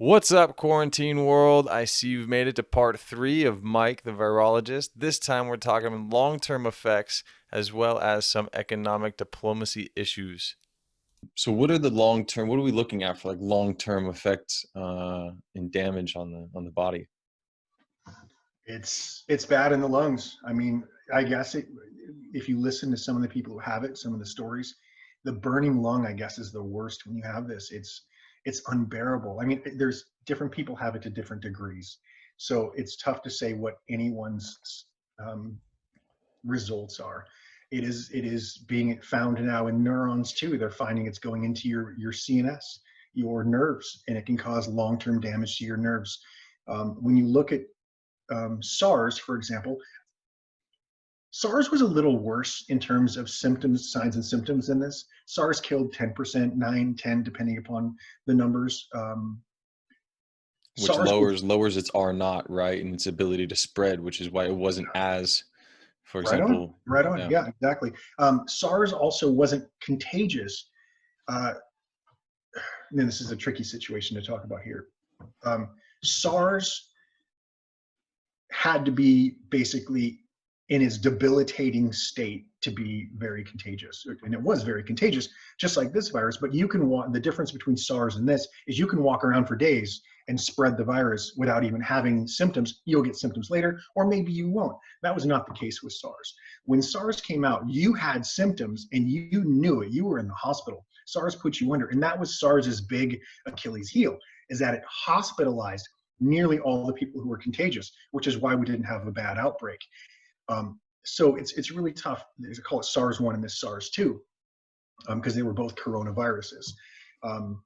What's up, quarantine world? I see you've made it to part three of Mike the Virologist. This time we're talking long term effects as well as some economic diplomacy issues. So, what are the long term? What are we looking at for like long term effects and damage on the body? It's bad in the lungs. I mean, I guess if you listen to some of the people who have it, some of the stories, the burning lung, I guess, is the worst when you have this. It's unbearable. I mean, there's different people have it to different degrees, so it's tough to say what anyone's um, results are. It is being found now in neurons too. They're finding it's going into your CNS, your nerves, and it can cause long-term damage to your nerves. When you look at SARS, for example, SARS was a little worse in terms of symptoms, signs and symptoms than this. SARS killed 10%, 9, 10, depending upon the numbers. Which SARS was lowers its R naught, right, and its ability to spread, which is why it wasn't as, for right on, example, right on. yeah. Yeah, exactly. SARS also wasn't contagious. Uh, and this is a tricky situation to talk about here. SARS had to be basically in its debilitating state to be very contagious. And it was very contagious, just like this virus. But you can walk, the difference between SARS and this is you can walk around for days and spread the virus without even having symptoms. You'll get symptoms later, or maybe you won't. That was not the case with SARS. When SARS came out, you had symptoms and you knew it. You were in the hospital. SARS put you under. And that was SARS's big Achilles heel, is that it hospitalized nearly all the people who were contagious, which is why we didn't have a bad outbreak. So it's really tough. They call it SARS-1 and this SARS-2 because they were both coronaviruses. Um,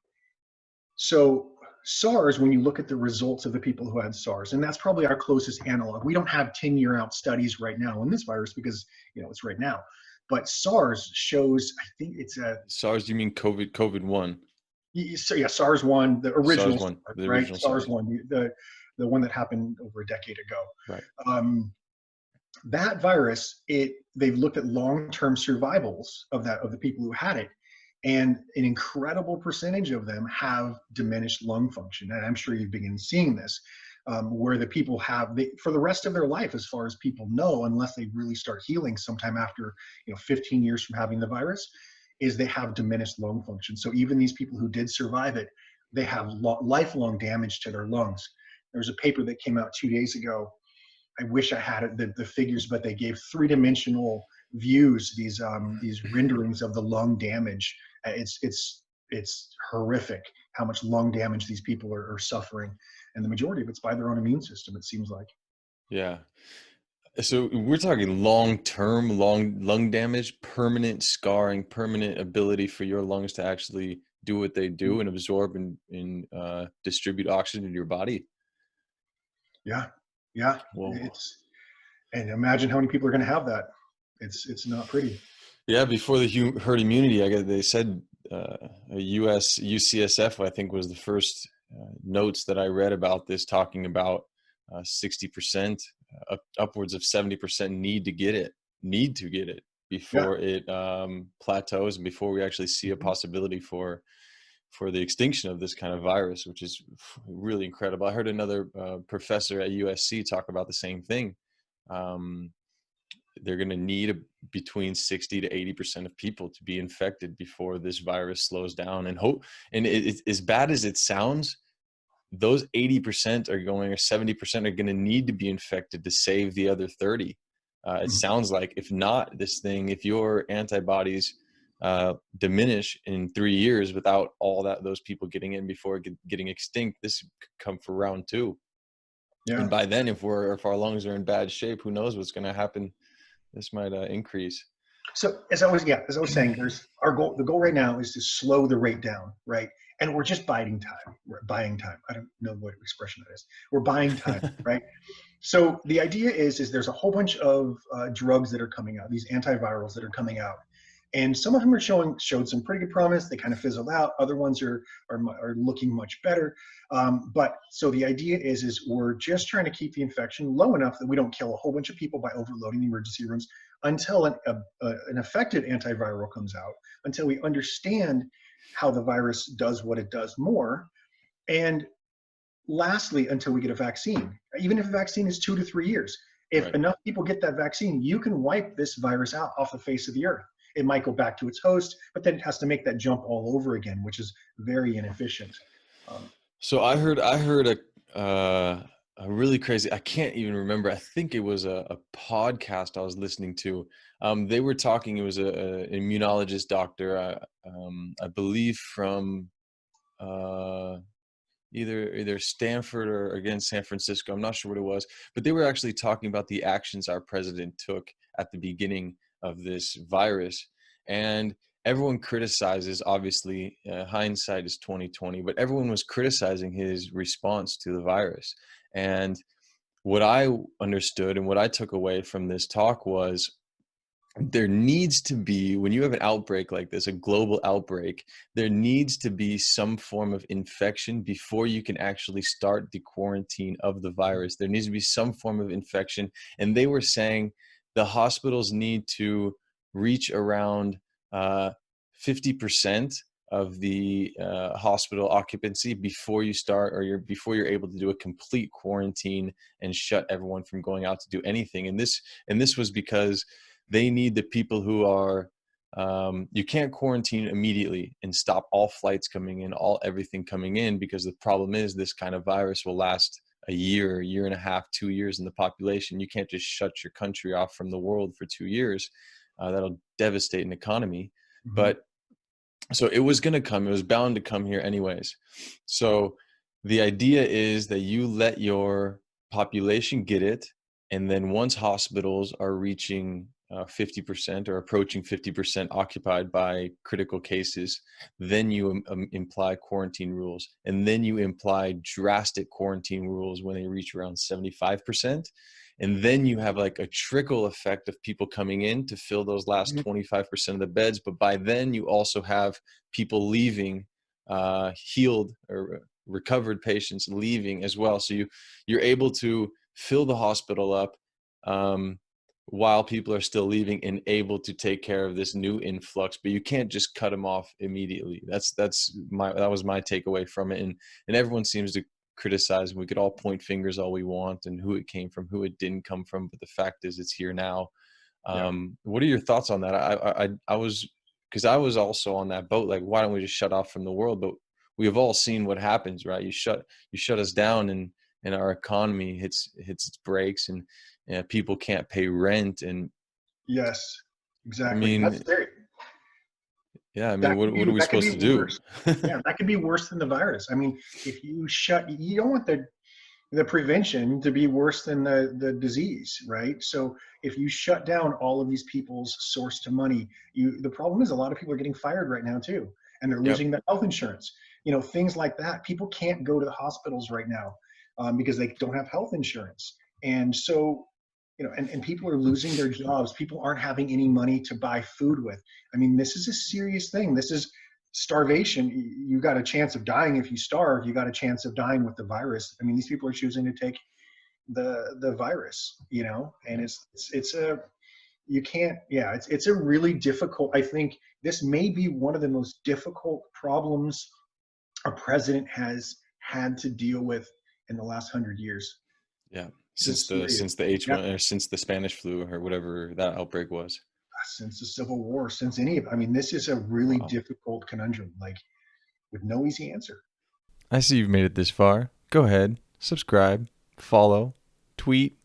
so SARS, when you look at the results of the people who had SARS, and that's probably our closest analog. We don't have 10-year out studies right now on this virus because it's right now. But SARS shows, I think it's a SARS, do you mean COVID one? so yeah, SARS-1, the SARS original one, SARS, the right? original SARS, SARS-1, the one that happened over a decade ago. right? Um, that virus, they've looked at long-term survivals of the people who had it, and an incredible percentage of them have diminished lung function. And I'm sure you've begun seeing this, where the people have for the rest of their life, as far as people know, unless they really start healing sometime after 15 years from having the virus, is they have diminished lung function. So even these people who did survive it, they have lifelong damage to their lungs. There was a paper that came out 2 days ago. I wish I had it, the figures, but they gave three-dimensional views, these renderings of the lung damage. It's horrific how much lung damage these people are suffering, and the majority of it's by their own immune system, it seems like. Yeah. So we're talking long-term, long lung damage, permanent scarring, permanent ability for your lungs to actually do what they do and absorb and distribute oxygen to your body. Yeah, yeah. Whoa. And imagine how many people are going to have that. It's not pretty. Yeah, before the herd immunity, they said a US UCSF, I think, was the first notes that I read about this, talking about 60%, upwards of 70% need to get it Yeah. before it plateaus and before we actually see a possibility for the extinction of this kind of virus, which is really incredible. I heard another professor at USC talk about the same thing. Um, they're going to need between 60 to 80% of people to be infected before this virus slows down, and hope. And as bad as it sounds, those 80% are going, or 70% are going to need to be infected to save the other 30. It Mhm. sounds like, if not this thing, if your antibodies diminish in 3 years without all those people getting in before getting extinct, this could come for round two. Yeah. And by then, if our lungs are in bad shape, who knows what's going to happen? This might increase. So as I was saying, there's our goal. The goal right now is to slow the rate down, right? And we're just biding time. We're buying time. I don't know what expression that is. We're buying time, right? So the idea is there's a whole bunch of drugs that are coming out, these antivirals that are coming out, and some of them showed some pretty good promise. They kind of fizzled out. Other ones are looking much better. But so the idea is we're just trying to keep the infection low enough that we don't kill a whole bunch of people by overloading the emergency rooms until an effective antiviral comes out, until we understand how the virus does what it does more. And lastly until we get a vaccine. Even if a vaccine is 2 to 3 years, if Right. enough people get that vaccine, you can wipe this virus out off the face of the earth. It might go back to its host, but then it has to make that jump all over again, which is very inefficient. Um, So I heard a really crazy. I can't even remember. I think it was a podcast I was listening to. They were talking. It was a immunologist doctor. I believe from uh, either Stanford or again San Francisco. I'm not sure what it was, but they were actually talking about the actions our president took at the beginning of this virus, and everyone criticizes. Obviously, hindsight is 2020, but everyone was criticizing his response to the virus. And what I understood and what I took away from this talk was there needs to be, when you have an outbreak like this, a global outbreak, there needs to be some form of infection before you can actually start the quarantine of the virus. There needs to be some form of infection. And they were saying the hospitals need to reach around 50% of the hospital occupancy before you start, or before you're able to do a complete quarantine and shut everyone from going out to do anything. And this was because they need the people who are, you can't quarantine immediately and stop all flights coming in, everything coming in, because the problem is this kind of virus will last a year and a half, 2 years in the population. You can't just shut your country off from the world for 2 years. That'll devastate an economy. mhm. But so it was going to come, it was bound to come here anyways. So the idea is that you let your population get it, and then once hospitals are reaching 50% or approaching 50% occupied by critical cases, then you imply quarantine rules, and then you imply drastic quarantine rules when they reach around 75%. And then you have like a trickle effect of people coming in to fill those last Mhm. 25% of the beds. But by then you also have people leaving, healed or recovered patients leaving as well. So you're able to fill the hospital up, um, while people are still leaving, and able to take care of this new influx. But you can't just cut them off immediately. That was my takeaway from it. And everyone seems to criticize, and we could all point fingers all we want and who it came from, who it didn't come from, but the fact is it's here now. Yeah. What are your thoughts on that? I was, because I was also on that boat, like, why don't we just shut off from the world? But we have all seen what happens, right? You shut us down, and our economy hits its brakes, and people can't pay rent. And Yes, I exactly. That's mean, very, yeah, I mean, what are we that could be supposed to do? worse. Yeah, that could be worse than the virus. I mean, if you shut, you don't want the prevention to be worse than the disease, right? So if you shut down all of these people's source to money, the problem is a lot of people are getting fired right now too, and they're Yep. losing their health insurance. Things like that. People can't go to the hospitals right now because they don't have health insurance, and so and people are losing their jobs. People aren't having any money to buy food with. I mean, this is a serious thing. This is starvation. You got a chance of dying if you starve. You got a chance of dying with the virus. I mean, these people are choosing to take the virus, and Yep. it's a, you can't, yeah, it's a really difficult. I think this may be one of the most difficult problems a president has had to deal with in the last 100 years. Yeah. This Since is the serious. since the Yeah, H1, or since the Spanish flu, or whatever that outbreak was. since the Civil War, since any of, I mean, this is a really Wow. difficult conundrum, like with no easy answer. I see you've made it this far. Go ahead, subscribe, follow, tweet.